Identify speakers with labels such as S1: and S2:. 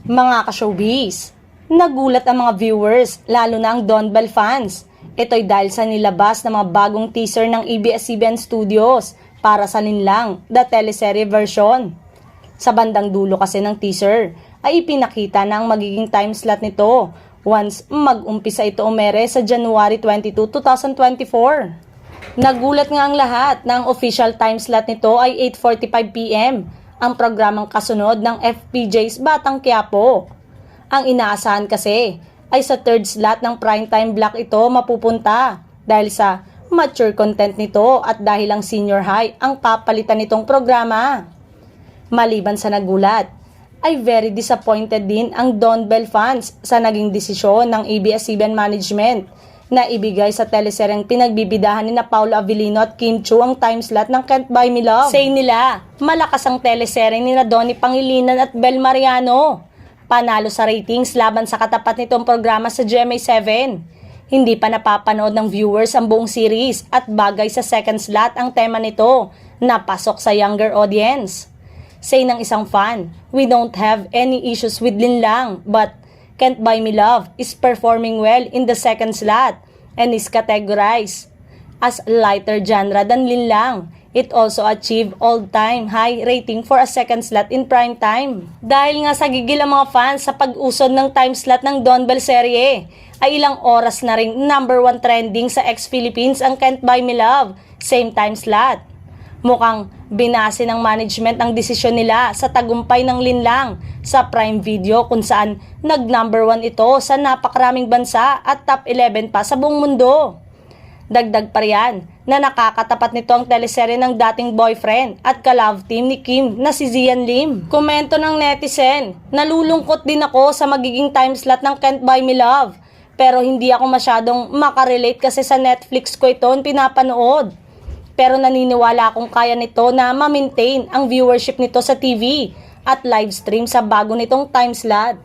S1: Mga ka-showbiz, nagulat ang mga viewers, lalo na ang Don Bell fans. Ito'y dahil sa nilabas na mga bagong teaser ng ABS-CBN Studios para sa Linlang, the teleserye version. Sa bandang dulo kasi ng teaser ay ipinakita na ang magiging time slot nito once mag-umpisa ito umere sa January 22, 2024. Nagulat nga ang lahat na ang official time slot nito ay 8:45 PM, ang programang kasunod ng FPJ's Batang Quiapo. Ang inaasahan kasi ay sa third slot ng primetime block ito mapupunta dahil sa mature content nito at dahil ang senior high ang papalitan nitong programa. Maliban sa nagulat, ay very disappointed din ang Don Bell fans sa naging desisyon ng ABS-CBN management na ibigay sa teleseryeng pinagbibidahan ni na Paolo Avellino at Kim Chiu ang time slot ng Can't Buy Me Love. Say nila, malakas ang teleserye ni na Donnie Pangilinan at Bel Mariano. Panalo sa ratings laban sa katapat nitong programa sa GMA7. Hindi pa napapanood ng viewers ang buong series at bagay sa second slot ang tema nito na pasok sa younger audience. Say ng isang fan, we don't have any issues with Linlang but Can't Buy Me Love is performing well in the second slot and is categorized as lighter genre than Linlang. It also achieved all-time high rating for a second slot in prime time. Dahil nga sa gigil ang mga fans sa pag-usod ng time slot ng Don Bell serye, ay ilang oras na ring number 1 trending sa ex-Philippines ang Can't Buy Me Love, same time slot. Mukhang binase ng management ang desisyon nila sa tagumpay ng Linlang sa Prime Video kung saan nag-number 1 ito sa napakaraming bansa at top 11 pa sa buong mundo. Dagdag pa riyan na nakakatapat nito ang teleserye ng dating boyfriend at ka-love team ni Kim na si Zian Lim. Komento ng netizen, nalulungkot din ako sa magiging time slot ng Can't Buy Me Love pero hindi ako masyadong makarelate kasi sa Netflix ko ito pinapanood. Pero naniniwala akong kaya nito na ma-maintain ang viewership nito sa TV at live stream sa bago nitong time slot.